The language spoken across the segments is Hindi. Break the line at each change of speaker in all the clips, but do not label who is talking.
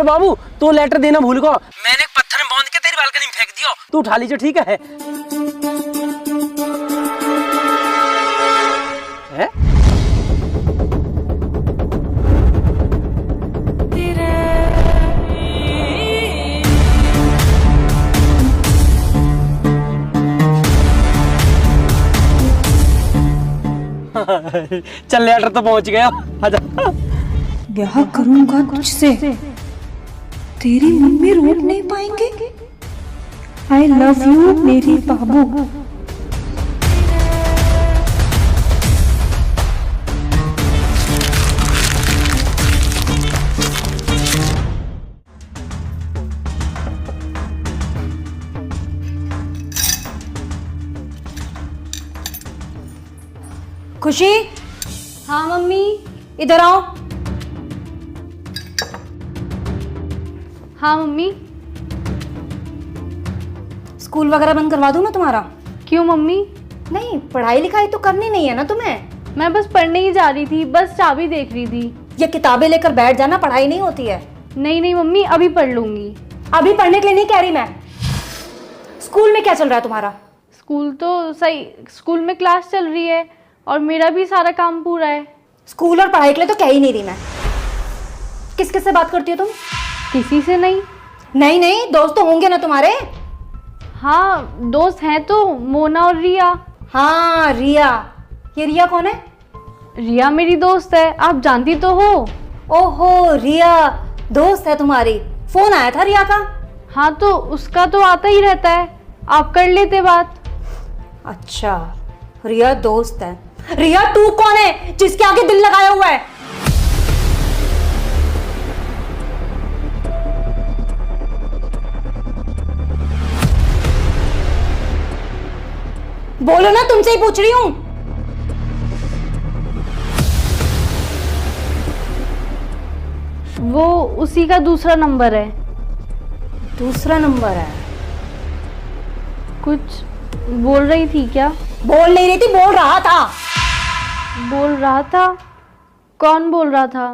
बाबू तू लेटर देना भूल गो, मैंने एक पत्थर में बांध के तेरी बालकनी में फेंक दियो, तू उठा लीजिए ठीक है? चल लेटर तो पहुंच गया, आजा।
ब्याह करूंगा तुझसे, तेरी मम्मी रोक नहीं पाएंगे। आई लव यू मेरी बाबू। खुशी,
हाँ मम्मी।
इधर आओ।
हाँ मम्मी।
स्कूल वगैरह बंद करवा दूं मैं तुम्हारा?
क्यों मम्मी?
नहीं, पढ़ाई लिखाई तो करनी नहीं है ना तुम्हें?
मैं बस पढ़ने ही जा रही थी, बस चाबी देख रही थी।
ये किताबें लेकर बैठ जाना, पढ़ाई नहीं होती है।
नहीं नहीं मम्मी, अभी पढ़ लूंगी।
अभी पढ़ने के लिए नहीं कह रही मैं। स्कूल में क्या चल रहा है तुम्हारा?
स्कूल तो सही, स्कूल में क्लास चल रही है और मेरा भी सारा काम पूरा है।
स्कूल और पढ़ाई के लिए तो कह ही नहीं रही मैं। किस किस से बात करती हो तुम?
किसी से नहीं।
नहीं नहीं, दोस्त तो होंगे ना तुम्हारे?
हाँ दोस्त हैं तो, मोना और रिया।
हाँ रिया। ये रिया कौन है?
रिया मेरी दोस्त है, आप जानती तो हो।
ओहो, रिया दोस्त है तुम्हारी। फोन आया था रिया का?
हाँ तो उसका तो आता ही रहता है, आप कर लेते बात।
अच्छा, रिया दोस्त है। रिया तू कौन है जिसके आगे दिल लगाया हुआ है? बोलो ना, तुमसे ही पूछ रही हूं।
वो उसी का दूसरा नंबर है।
दूसरा नंबर है?
कुछ बोल रही थी क्या?
बोल नहीं रही थी, बोल रहा था।
बोल रहा था? कौन बोल रहा था?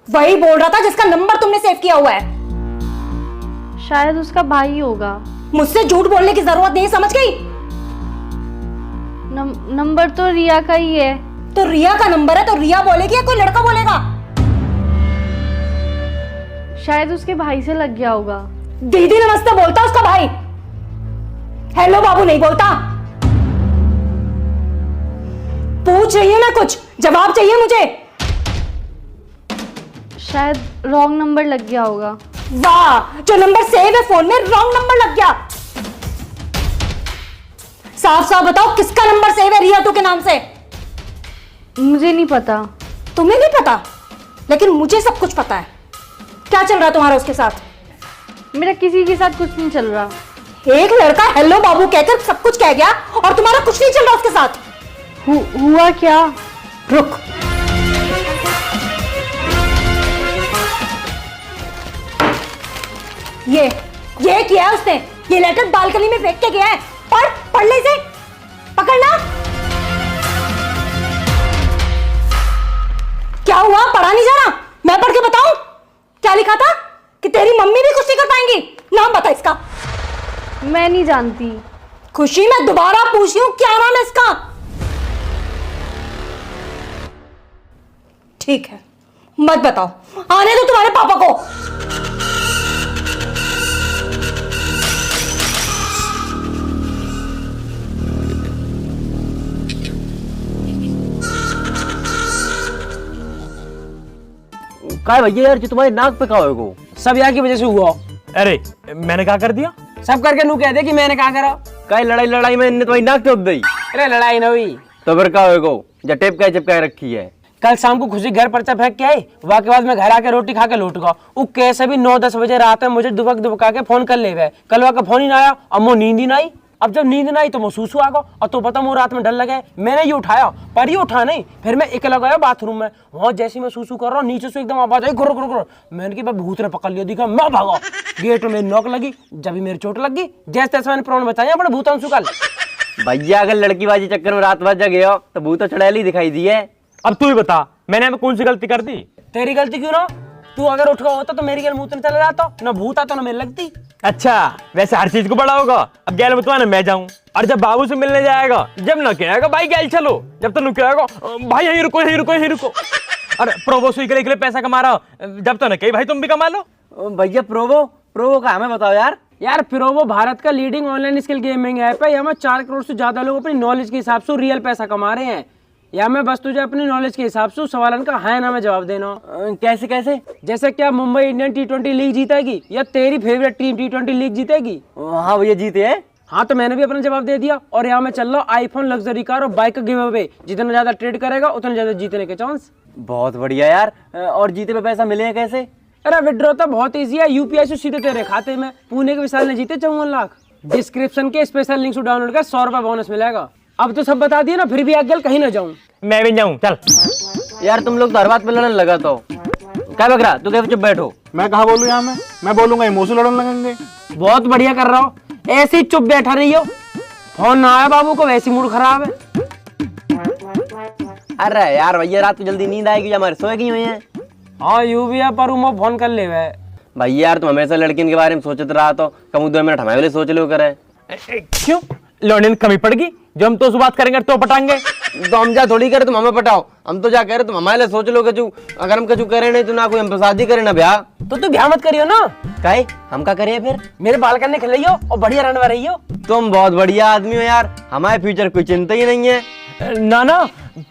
वही बोल रहा था जिसका नंबर तुमने सेव किया हुआ है।
शायद उसका भाई होगा।
मुझसे झूठ बोलने की जरूरत नहीं, समझ गई?
नंबर तो रिया का ही है।
तो रिया का नंबर है तो रिया बोलेगी या कोई लड़का बोलेगा?
शायद उसके भाई से लग गया होगा।
दीदी नमस्ते बोलता उसका भाई, हेलो बाबू नहीं बोलता। पूछ रही हूं ना, कुछ जवाब चाहिए मुझे।
शायद रॉन्ग नंबर लग गया होगा।
वाह, जो नंबर सेव है फोन में रॉन्ग नंबर लग गया। साफ साफ बताओ किसका नंबर सेव है रिया टू के नाम से?
मुझे नहीं पता।
तुम्हें नहीं पता? लेकिन मुझे सब कुछ पता है। क्या चल रहा है तुम्हारा उसके साथ?
मेरा किसी के साथ कुछ नहीं चल रहा।
एक लड़का हेलो बाबू कहकर सब कुछ कह गया और तुम्हारा कुछ नहीं चल रहा उसके साथ।
हुआ क्या?
रुक, ये किया है उसने। ये लेटर बालकनी में फेंक के गया है। पढ़ ले इसे, पकड़ना। क्या हुआ, पढ़ा नहीं जा रहा? मैं पढ़ के बताऊं क्या लिखा था? कि तेरी मम्मी भी कुछ नहीं कर पाएंगी। नाम बता इसका।
मैं नहीं जानती।
खुशी, मैं दोबारा पूछ रही हूं क्या नाम है इसका? ठीक है, मत बताओ, आने दो तुम्हारे पापा को।
काय भैया यार, जो तुम्हारे नाक पे का होगा सब यहाँ की वजह से हुआ।
अरे मैंने क्या कर दिया?
सब करके नू कह दे कि मैंने क्या करा। काय लड़ाई में इनने तुम्हारी नाक टोक दी। अरे लड़ाई ना हुई तो फिर क्या होगा? जब टेप का चिपका रखी है। कल शाम को खुशी घर पर्चा फेंक के आई, वहाँ के बाद मैं घर आके रोटी खा के लौट गया। वो कैसे भी 9-10 बजे रात में मुझे दुबका के फोन कर ले गए। कल वहाँ का फोन ही ना आया, अब वो नींद ही ना आई। अब जब नींद ना आई तो मैं सूसू आ गया, और तो पता वो रात में डर लगे। मैंने ये उठाया पर ये उठा नहीं। फिर मैं अकेला गया बाथरूम में, वहाँ जैसे मैं सूसू कर रहा हूँ नीचे से एकदम आवाज आई गुर गुर गुर। मैंने कहा भूत ने पकड़ लिया, दिखा मैं भागा। गेट में मेरी नोक लगी, जब भी मेरी चोट लगी। जैसे तैसे मैंने प्राण बचाया अपने भूतांशु कल।
भैया अगर लड़कीबाजी चक्कर में रात भर जगे हो तो भूत चुड़ैल ही दिखाई दी है।
अब तू ही बता, मैंने कौन सी गलती कर दी?
तेरी गलती क्यों ना? तू अगर उठ गया होता तो मेरी गैल मुंह तो चला जाता, न भूत आता न मेरे लगती।
अच्छा वैसे हर चीज को बड़ा होगा। अब गैल मुतवा ना मैं जाऊं, और जब बाबू से मिलने जाएगा जब ना कहेगा भाई गैल चलो, जब तो कहेगा भाई यहीं रुको यहीं रुको यहीं रुको। अरे प्रोवो सुई के लिए पैसा कमा रहा हो, जब तो ना कही भाई तुम भी कमा लो।
भैया प्रोवो का हमें बताओ यार।
यार प्रोवो भारत का leading online skill gaming app है। यहाँ में 4 करोड़ से ज्यादा लोग अपनी नॉलेज के हिसाब से रियल पैसा कमा रहे हैं। या मैं बस तुझे अपनी नॉलेज के हिसाब से सवालन का हाँ ना में जवाब देना।
कैसे कैसे?
जैसे क्या मुंबई इंडियन T20 लीग जीतेगी या तेरी फेवरेट टीम T20 लीग जीतेगी?
हाँ भैया जीते हैं।
हाँ तो मैंने भी अपना जवाब दे दिया। और यहाँ मैं चल रहा हूँ आईफोन लग्जरी कार और बाइक का गिव अवे। जितना ज्यादा ट्रेड करेगा उतना ज्यादा जीतने के चांस।
बहुत बढ़िया यार। और जीते पे पैसा मिले कैसे?
अरे विड्रॉ तो बहुत इजी है, यूपीआई से सीधे तेरे खाते में। पुणे के विशाल ने जीते 54 लाख। डिस्क्रिप्शन के स्पेशल लिंक से डाउनलोड कर 100 रुपए बोनस मिलेगा। अब तो सब बता दिया ना, फिर भी आगे कहीं ना जाऊं।
मैं भी जाऊं चल।
यार तुम लोग तो हर बात पे लड़ने लगा तो क्या बक रहा, तू क्या चुप बैठो।
मैं कहाँ बोलूँ यहाँ में? मैं बोलूंगा इमोशन लड़ने लगेंगे।
बहुत बढ़िया कर रहा हो, ऐसे ही चुप बैठा रही हो। फोन ना आया बाबू को, वैसी मूड खराब है।
अरे यार भैया रात को जल्दी नींद आएगी, हमारे सोए क्यों हैं?
हाँ यू भी है, पर वो फोन कर ले वे।
भैया यार तुम हमेशा लड़कियों के बारे में सोचते रहा तो कम 2 मिनट हमारे लिए सोच लो करे।
क्यों लौंडे में कमी पड़गी? जो हम तो उस बात करेंगे तो पटाएंगे।
तो हम जा थोड़ी करे तुम हमें पटाओ, हम तो जा कह रहे तुम हमारे लिए सोच लो कचू। अगर हम कचू करे नहीं तो ना कोई हम शादी करे ना ब्याह।
तो तू ब्याह मत करियो ना।
काहे हम क्या करिए फिर?
मेरे बाल करने खिलाइयो और बढ़िया रनवा रही हो।
तुम बहुत बढ़िया आदमी हो यार, हमारे फ्यूचर कोई चिंता ही नहीं है।
ना ना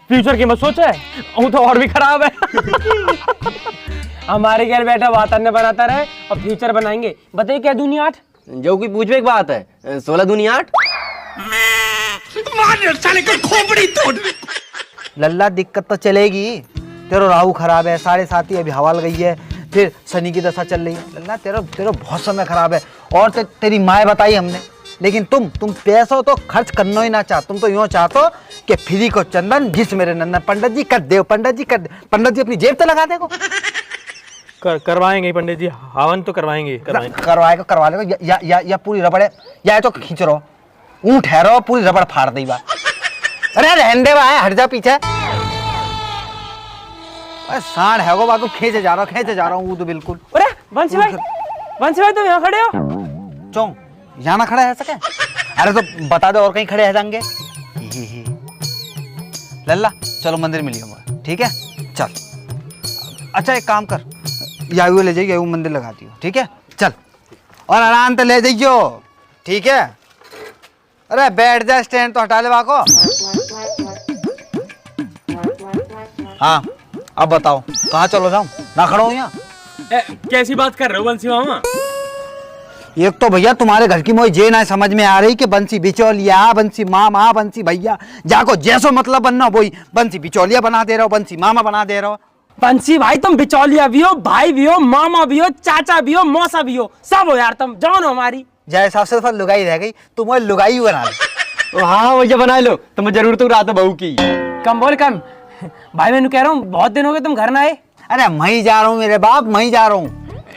फ्यूचर की मत सोच है, वो तो और भी खराब है।
हमारे घर बैठा वातावरण बनाता रहे और फ्यूचर बनाएंगे। बताइए क्या दुनिया 8?
जो कोई पूछवे एक बात है, 16 दूनी 8।
लल्ला दिक्कत तो चलेगी। तेरा राहु खराब है, 7.5 अभी हवा गई है, फिर शनि की दशा चल रही है। लल्ला तेरा बहुत समय खराब है। और तेरी माँ बताई हमने, लेकिन तुम पैसा तो खर्च करना ही ना चाह। तुम तो यूँ चाहते कि फ्री को चंदन घिस मेरे नंदन। पंडित जी कर दे, पंडित जी कर दे। पंडित जी अपनी जेब तो लगा देगो।
करवाएंगे पंडित जी, हवन तो करवाएंगे।
करवा लेगा या पूरी रबड़े, या तो खींच रहो ऊँ ठहरो पूरी रबड़ फाड़ दी बा। अरे रहने दे भाई, हट जा पीछे। अरे सांड है गो बाको, खींचे जा रहा हूँ वो तो बिल्कुल।
अरे वंशी भाई तुम यहाँ खड़े हो?
चौं यहाँ ना खड़ा है सके? अरे तो बता दो और कहीं खड़े है जाएंगे। लल्ला चलो मंदिर मिलिए, ठीक है चल। अच्छा एक काम कर, यायू ले जाइए, यायू मंदिर लगा दियो, ठीक है चल। और आराम से ले जाइयो, ठीक है। अरे बैठ जा, स्टैंड तो हटा ले बाको। हाँ अब बताओ कहाँ चलो जाऊं, ना खड़ा हूं यहाँ।
कैसी बात कर रहे हो बंसी मामा?
एक तो भैया तुम्हारे घर की मोई जे ना समझ में आ रही कि बंसी बिचौलिया, बंसी मामा, बंसी भैया, जाको जैसो मतलब बनना वही बंसी बिचौलिया बना दे रहे हो, बंसी मामा बना दे रहे हो।
बंसी भाई तुम बिचौलिया भी हो, भाई भी हो, मामा भी हो, चाचा भी हो, मौसा भी हो, सब हो यार तुम। जान हो हमारी।
जय हिसाब से लुगाई रह गई, तुम वो लुगाई बना लो।
हाँ भैया बना लो, तुम्हें जरूरत तो रात बहू की।
कम बोल कम। भाई मैंने कह रहा हूँ बहुत दिन हो गए तुम घर ना आए।
अरे मैं ही जा रहा हूँ मेरे बाप, मैं ही जा रहा हूँ।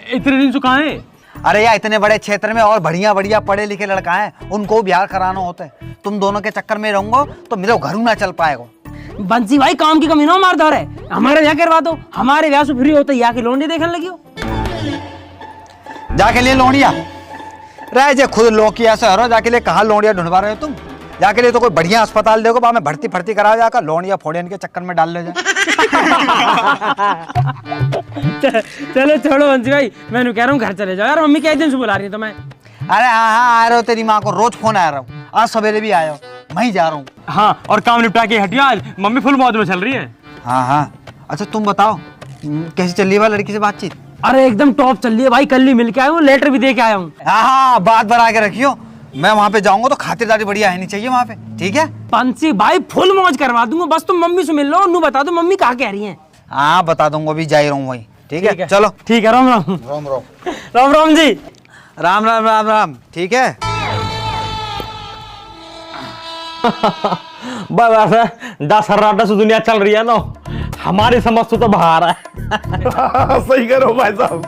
इतने दिन से कहाँ है?
अरे यार इतने बड़े क्षेत्र में और बढ़िया बढ़िया पढ़े लिखे लड़का है, उनको बिहार कराना होता है। तुम दोनों के चक्कर में रहूंगा तो मेरे घर ना चल पाएगा।
बंसी भाई काम की कमी ना मारदार है, हमारे यहाँ करवा दो। हमारे ब्याह से फ्री होते यहाँ की लोन देखने लगी हो।
जाके लिए लोनिया रह जे, खुद लोकिया से हरो जाके लिए कहाँ लोनिया ढूंढवा रहे हो तुम? जाके लिए तो कोई बढ़िया अस्पताल देखो, वहां में भर्ती करा जाकर लोनिया फोड़ियन के चक्कर में डाल ले जाए।
चलो छोड़ो बंसी भाई, मैं कह रहा हूँ घर चले जाओ यार। मम्मी कई दिन से बुला रही है तुम्हें।
अरे हाँ आ रहे हो, तेरी माँ को रोज फोन आ रहा हूँ, आज सवेरे भी आया हो, मैं ही जा रहा हूँ।
हाँ और काम निपटा के हटिया, आज मम्मी फुल मौज में चल रही है।
हाँ अच्छा तुम बताओ कैसी चल रही है लड़की से बातचीत?
अरे एकदम टॉप चल रही है भाई, कल ही मिल के आया हूँ, लेटर भी दे के आया हूँ।
हाँ बात बना के रखियो, मैं वहाँ पे जाऊंगा तो खातिरदारी बढ़िया है नहीं चाहिए वहाँ पे, ठीक है?
बंसी भाई फुल मौज करवा दूंगा, बस तुम मम्मी से मिल लो, उन्हें बता दो मम्मी कहाँ कह रही है।
हाँ बता दूंगा, अभी जा ही रहा हूँ वही, ठीक है चलो।
ठीक है, राम राम।
राम राम
राम राम जी।
राम राम राम राम, ठीक है।
बस दस हर्राटा से दुनिया चल रही है ना, हमारी समझ तो बाहर है।
सही करो भाई साहब।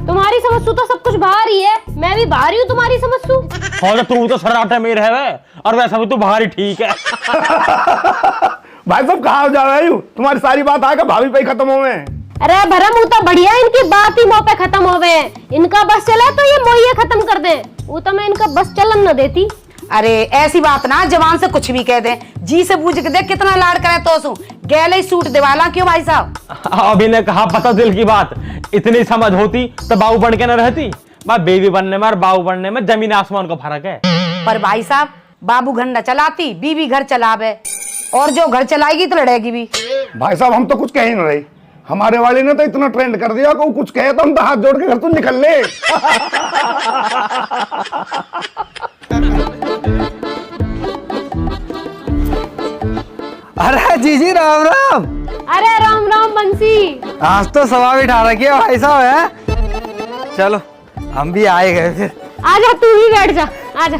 तुम्हारी समझ तो सब कुछ बाहर ही है, मैं भी बाहर ही हूँ तुम्हारी समझ सू।
और तू तो सर्राटे में रहे और वैसा भी तू बाहर ही ठीक है।
भाई साहब कहाँ जा रहे हो? तुम्हारी सारी बात आकर भाभी पे खत्म हो गए।
अरे भरम वो तो बढ़िया, इनकी बात ही मुंह पे खत्म हो गए। इनका बस चला तो ये मोहिए खत्म कर दे, वो तो मैं इनका बस चलन न देती।
अरे ऐसी बात ना, जवान से कुछ भी कह दे, जी से पूछ के देख कितना लाड करे तो सू गैले ही सूट दिवाला क्यों भाई साहब।
अभी ने कहा पता दिल की बात, इतनी समझ होती तो बाबू बन के न रहती। बेबी बनने में और बाबू बनने में जमीन आसमान का फर्क है।
पर भाई साहब, बाबू घर न चलाती, बीवी घर चलावे, और जो घर चलाएगी तो लड़ेगी भी।
भाई साहब हम तो कुछ कह ही नहीं रही, हमारे वाली ने तो इतना ट्रेंड कर दिया कि वो कुछ कहे तो हम तो हाथ जोड़ के घर तो निकल ले।
अरे जीजी राम राम।
अरे राम राम बंसी।
आज तो सवा बिठा रखी है भाई साहब है। चलो हम भी आए गए फिर।
आजा तू भी बैठ जा, आजा।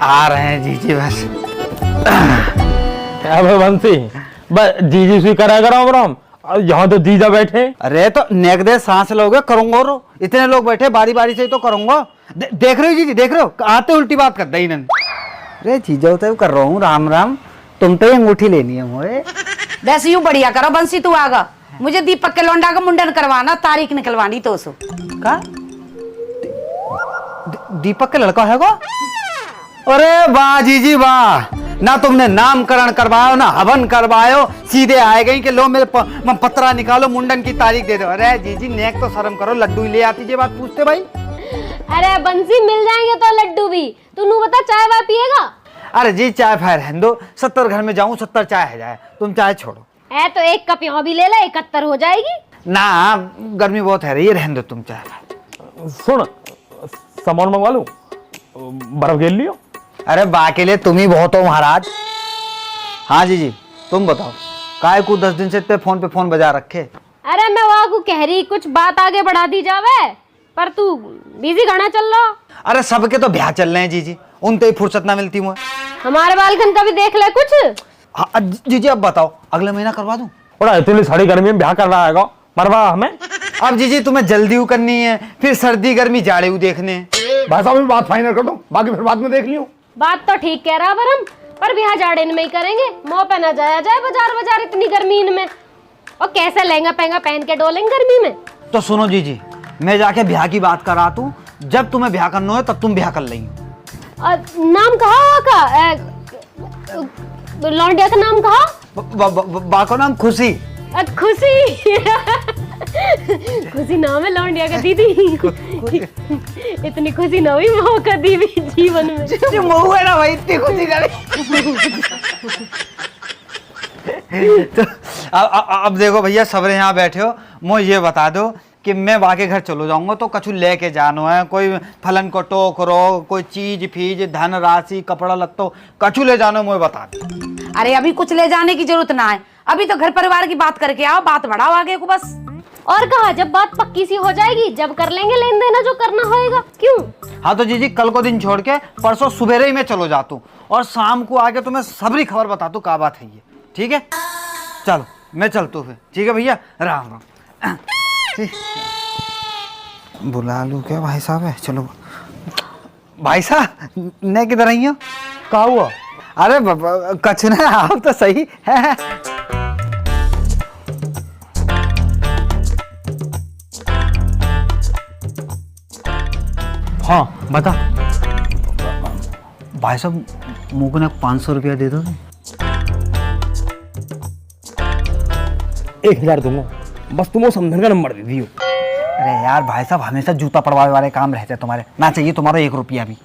आ रहे हैं जीजी बस।
अब बंसी बस जीजी से कराएगा राम राम, और यहाँ तो जीजा बैठे।
अरे तो नेक दे सांस लोगे करूंगा, रो इतने लोग बैठे बारी बारी से तो करूंगा। देख रहे हो जीजी, देख रहे हो आते उल्टी बात करता ही नहीं। अरे जीजा तो कर रहा हूँ राम राम, तुम तो ये अंगूठी लेनी है मुझे।
वैसे यूं बढ़िया करो बंसी, तू आगा, मुझे दीपक के लौंडा का मुंडन करवाना, तारीख निकलवानी तो सो
का दीपक का लड़का है को? अरे वाह जीजी वाह, ना तुमने नामकरण करवायो ना हवन करवायो, सीधे आए गई कि लो मेरे पत्रा निकालो, मुंडन की तारीख दे दो। अरे जीजी नेक तो शर्म करो, लड्डू ले आती ये बात पूछते भाई।
अरे बंसी मिल जाएंगे तो लड्डू भी, तू नू बता चाय वाय पिएगा?
अरे जी चाय फाय रहने दो, 70 घर में जाऊं 70 चाय है जाए, तुम चाय छोड़ो।
है तो एक कप यहाँ भी ले ले, 71 हो जाएगी।
ना गर्मी बहुत है रही है, रहने दो तुम चाय।
सुन सामान मंगवा लूं, बर्फ घेर लियो।
अरे बा के लिए तुम ही बहुत हो महाराज। हाँ जी तुम बताओ, काय को 10 दिन से इतने फोन पे फोन बजा रखे।
अरे मैं वहाँ को कह रही कुछ बात आगे बढ़ा दी जावे, पर तू बिजी घना चल रहा।
अरे सबके तो ब्याह चल रहे हैं जीजी, उनते ही फुर्सत ना मिलती मुझे।
हमारे बालकन का भी देख ले कुछ।
हाँ जीजी अब बताओ, अगले महीना करवा दूं?
बड़ा इतनी सारी गर्मी में ब्याह कर रहा है मरवा हमें।
अब जीजी तुम्हें जल्दी करनी है, फिर सर्दी गर्मी जाड़े देखने हैं।
भाई साहब मैं बात फाइनल कर दूं, बाकी फिर बाद में देख लियो।
बात तो ठीक कह रहा बरम, पर ब्याह जाड़े में ही करेंगे, मुंह पे ना जाया जाए बाजार इतनी गर्मी में, और कैसे लहंगा पहंगा पहन के डोलेंगे गर्मी में।
तो सुनो जीजी, मैं जाके ब्याह की बात करा तू, जब तुम्हें ब्याह करना है तब तुम ब्याह कर लेंगे।
नाम कहा का लौंडिया का नाम कहा?
बा को नाम खुशी।
खुशी। खुशी नाम है लौंडिया का दीदी। इतनी खुशी ना हुई मौका दी भी जीवन में।
जो मऊ है ना भाई, इतनी खुशी करे। तो अब देखो भैया, सबरे यहाँ बैठे हो, मुझे ये बता दो कि मैं वाके घर चलो जाऊंगा तो कछु लेके जानो है, कोई फलन को टोकरो, कोई चीज फीज धन राशि कपड़ा लत्तो कछु ले जानो, मुझे बता दो।
अरे अभी कुछ ले जाने की जरूरत ना है, अभी तो घर परिवार की बात करके आओ, बात बढ़ाओ आगे को बस।
और कहा जब बात पक्की सी हो जाएगी जब कर लेंगे लेन देना जो करना होएगा। क्यों?
हाँ तो जीजी कल को दिन छोड़ के परसों सुबह ही मैं चलो जाता हूँ, और शाम को आके तुम्हें सबरी खबर बताता हूँ क्या बात है ये, ठीक है? चलो मैं चलता हूँ फिर, ठीक है भैया, राम राम। बुला लूँ क्या भाई साहब है? चलो भाई साहब ने किधर आई हो?
क्या हुआ?
अरे कछ ना, आप तो सही है।
हाँ बता।
भाई साहब मुझको ना 500 रुपया दे दो।
1000 दूंगा, बस तुम वो समझन का नंबर दे दियो।
अरे यार भाई साहब हमेशा जूता पड़वाने वाले काम रहते हैं तुम्हारे, ना चाहिए तुम्हारा 1 रुपया भी।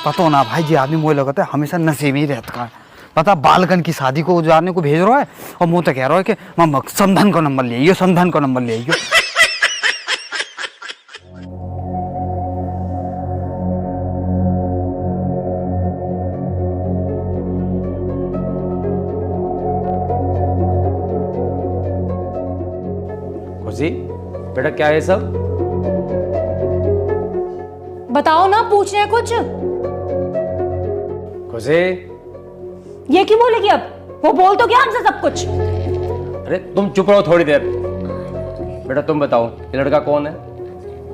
पता ना भाई जी, आदमी मुझे लगता है हमेशा नशे में ही रहता है। पता बालकन की शादी को जानने को भेज रहा है, और मुँह तो कह रहा है कि समधन का नंबर ले आइयो, समधन का नंबर ले आइयो।
खुशी बेटा क्या है सब?
बताओ ना, पूछ रहे कुछ।
खुशी
ये क्यों बोलेगी अब? वो बोल तो क्या हमसे सब कुछ।
अरे तुम चुप रहो थोड़ी देर। बेटा तुम बताओ ये लड़का कौन है?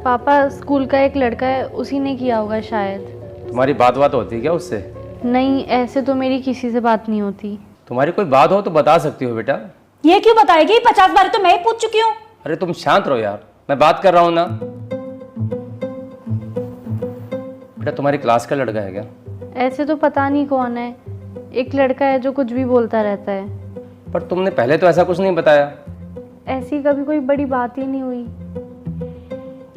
पापा स्कूल का एक लड़का है, उसी ने किया होगा शायद।
तुम्हारी बात होती है क्या उससे?
नहीं, ऐसे तो मेरी किसी से बात नहीं होती।
तुम्हारी कोई बात हो तो बता सकती हो बेटा,
ये क्यों बताएगी? 50 बार तो मैं ही पूछ चुकी हूँ।
अरे तुम शांत रहो यार, मैं बात कर रहा हूँ ना। बेटा तुम्हारी क्लास का लड़का है क्या?
ऐसे तो पता नहीं कौन है, एक लड़का है जो कुछ भी बोलता रहता है।
पर तुमने पहले तो ऐसा कुछ नहीं बताया।
ऐसी कभी कोई बड़ी बात ही नहीं हुई।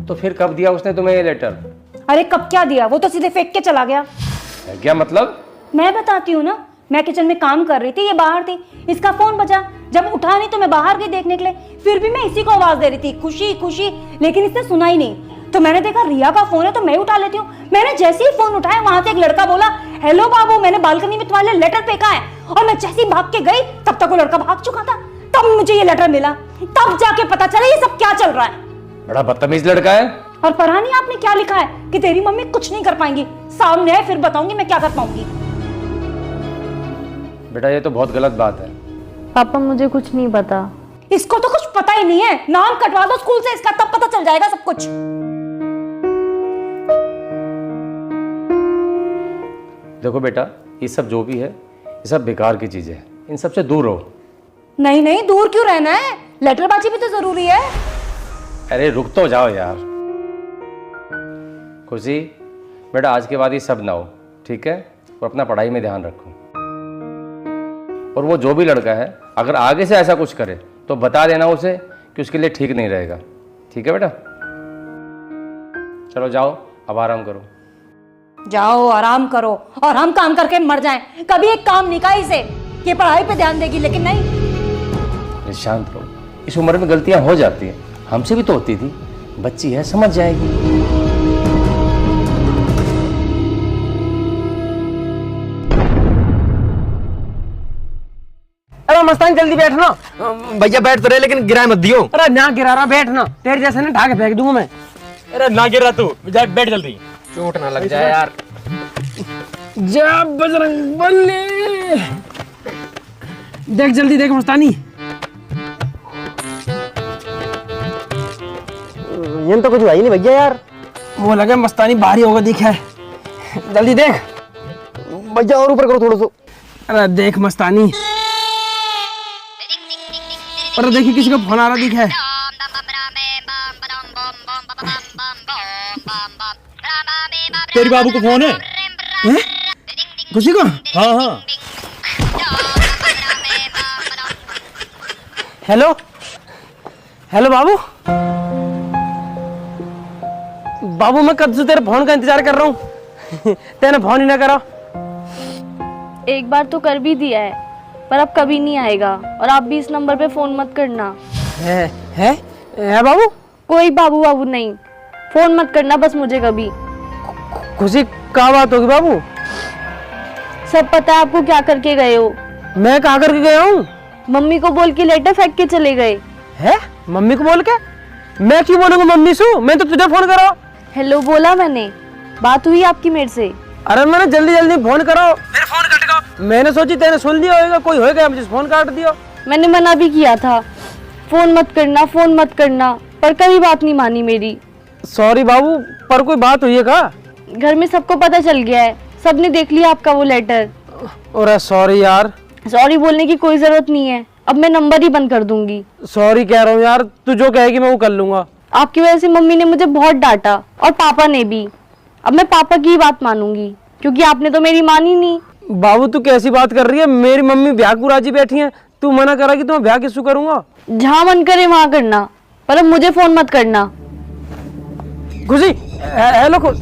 तो फिर कब दिया उसने तुम्हें ये लेटर?
अरे कब क्या दिया, वो तो सीधे फेंक के चला गया।
क्या मतलब?
मैं बताती हूँ ना, मैं किचन में काम कर रही थी, ये बाहर थी, इसका फोन बजा, जब उठा नहीं तो मैं बाहर गई देखने के लिए, फिर भी मैं इसी को आवाज दे रही थी, खुशी खुशी, लेकिन इसने सुना ही नहीं। तो मैंने देखा रिया का फोन है तो मैं उठा लेती हूँ। मैंने जैसे ही फोन उठाया वहां से एक लड़का बोला, हेलो बाबू, मैंने बालकनी में तुम्हारे लेटर फेंका है। और मैं जैसे ही भाग के गई तब तक वो लड़का भाग चुका था। तब मुझे ये लेटर मिला, तब जाके पता चला ये सब क्या चल रहा है।
बड़ा बदतमीज लड़का है।
और पढ़ा नहीं आपने क्या लिखा है कि तेरी मम्मी कुछ नहीं कर पाएंगी, सामने है फिर बताऊंगी मैं क्या कर पाऊंगी।
बेटा ये तो बहुत गलत बात है।
पापा मुझे कुछ नहीं पता।
इसको तो कुछ पता ही नहीं है, नाम कटवा दो स्कूल से इसका, तब पता चल जाएगा सब कुछ।
देखो बेटा, ये सब जो भी है ये सब बेकार की चीजें हैं, इन सब से दूर रहो।
नहीं नहीं, दूर क्यों रहना है, लेटरबाजी भी तो जरूरी है।
अरे रुक तो जाओ यार। खुशी बेटा, आज के बाद ये सब ना हो, ठीक है? और अपना पढ़ाई में ध्यान रखो। और वो जो भी लड़का है अगर आगे से ऐसा कुछ करे तो बता देना उसे कि उसके लिए ठीक नहीं रहेगा, ठीक है बेटा? चलो जाओ, अब आराम करो।
जाओ आराम करो और हम काम करके मर जाएं। कभी एक काम नहीं कहा इसे कि पढ़ाई पे ध्यान देगी, लेकिन नहीं।
शांत रहो, इस उम्र में गलतियां हो जाती हैं, हमसे भी तो होती थी। बच्ची है, समझ जाएगी।
अरे मस्तान जल्दी बैठ ना।
भैया बैठ तो रहे लेकिन गिराए मत दियो।
अरे ना गिरा रहा, बैठ ना, तेरे जैसे ना ढाके फेंक दूंगा मैं।
अरे ना गिर रहा तू, जा बैठ जल्दी।
चोट ना लग जाए यार। जा बजरंग बली, देख जल्दी देख मस्तानी। ये तो कुछ हुआ ही नहीं भैया यार। वो लगे मस्तानी भारी होगा दिखा है। जल्दी देख
भैया और ऊपर करो थोड़ा सा।
अरे देख मस्तानी, अरे देखिए किसी का फोन आ रहा दिखा है।
तेरी बाबू को फोन है?
खुशी को?
हाँ हाँ।
हेलो हेलो बाबू। बाबू मैं कब से तेरे फोन का इंतजार कर रहा हूँ, तेने फोन ही ना करा।
एक बार तो कर भी दिया है, पर अब कभी नहीं आएगा। और आप भी इस नंबर पे फोन मत करना।
है बाबू?
कोई बाबू बाबू नहीं, फोन मत करना बस मुझे कभी।
खुशी क्या बात होगी बाबू?
सब पता है आपको क्या करके गए हो।
मैं कहाँ करके गया हूँ?
मम्मी को बोल के लेटर फेंक के चले गए।
है? मम्मी को बोल के? मैं क्यों बोलूंगा मम्मी से? मैं तो तुझे फोन करा।
हेलो बोला मैंने, बात हुई आपकी मेरे से?
अरे मैंने जल्दी जल्दी फोन करो, मेरे फोन कट गया। मैंने सोची तेने सुन लिया होगा, कोई होगा मुझे फोन काट दिया।
मैंने मना भी किया था, फोन मत करना, पर कभी बात नहीं मानी मेरी।
सॉरी बाबू, पर कोई बात हुई है का?
घर में सबको पता चल गया है, सबने देख लिया आपका वो लेटर।
अरे सॉरी यार।
सॉरी बोलने की कोई जरूरत नहीं है, अब मैं नंबर ही बंद कर दूंगी।
सॉरी कह रहा हूँ यार, तू जो कहेगी मैं वो कर लूंगा।
आपकी वजह से मम्मी ने मुझे बहुत डांटा और पापा ने भी। अब मैं पापा की ही बात मानूंगी, क्योंकि आपने तो मेरी मानी नहीं।
बाबू तू कैसी बात कर रही है? मेरी मम्मी ब्याह को राजी बैठी है, तू मना करा कि तो मैं ब्याह किससे करूंगा?
जहाँ मन करे वहां करना, पर अब मुझे फोन मत करना।
खुशी हेलो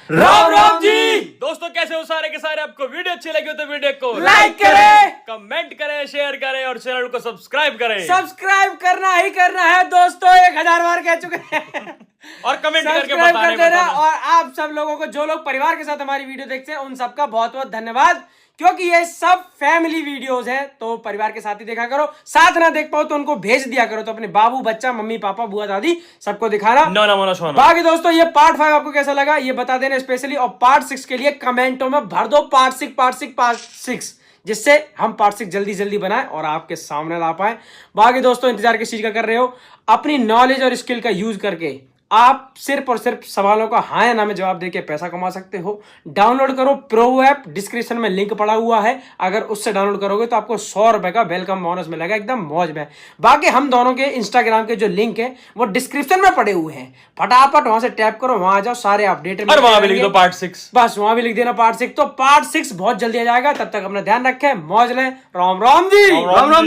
राम राम जी। दोस्तों कैसे हो सारे के सारे? आपको वीडियो अच्छी लगी हो तो वीडियो को
लाइक करें,
कमेंट करें, शेयर करें और चैनल को सब्सक्राइब करें।
सब्सक्राइब करना ही करना है दोस्तों, 1000 बार कह चुके हैं।
और कमेंट करके
सब्सक्राइब
बताने
कर देना।
बताना।
और आप सब लोगों को, जो लोग परिवार के साथ हमारी वीडियो देखते हैं, उन सबका बहुत बहुत धन्यवाद, क्योंकि ये सब फैमिली वीडियोस हैं, तो परिवार के साथ ही देखा करो। साथ ना देख पाओ तो उनको भेज दिया करो, तो अपने बाबू, बच्चा, मम्मी, पापा, बुआ, दादी सबको दिखाना।
नो ना मोना सोना।
बाकी दोस्तों ये पार्ट 5 आपको कैसा लगा ये बता देना स्पेशली, और पार्ट 6 के लिए कमेंटों में भर दो पार्ट 6, जिससे हम पार्ट 6 जल्दी जल्दी बनाएं और आपके सामने ला पाए। बाकी दोस्तों इंतजार किस चीज का कर रहे हो? अपनी नॉलेज और स्किल का यूज करके आप सिर्फ और सिर्फ सवालों का हाँ या ना में जवाब देके पैसा कमा सकते हो। डाउनलोड करो प्रो ऐप, डिस्क्रिप्शन में लिंक पड़ा हुआ है, अगर उससे डाउनलोड करोगे तो आपको 100 रुपए का वेलकम बोनस मिलेगा, एकदम मौज में। बाकी हम दोनों के इंस्टाग्राम के जो लिंक है वो डिस्क्रिप्शन में पड़े हुए हैं, फटाफट वहां से टैप करो, वहां आ जाओ, सारे अपडेट।
और वहां भी लिख दो पार्ट 6,
बस वहां भी लिख देना पार्ट 6। तो पार्ट 6 बहुत जल्दी आ जाएगा, तब तक अपना ध्यान रखें, मौज लें। राम राम जी।
राम राम।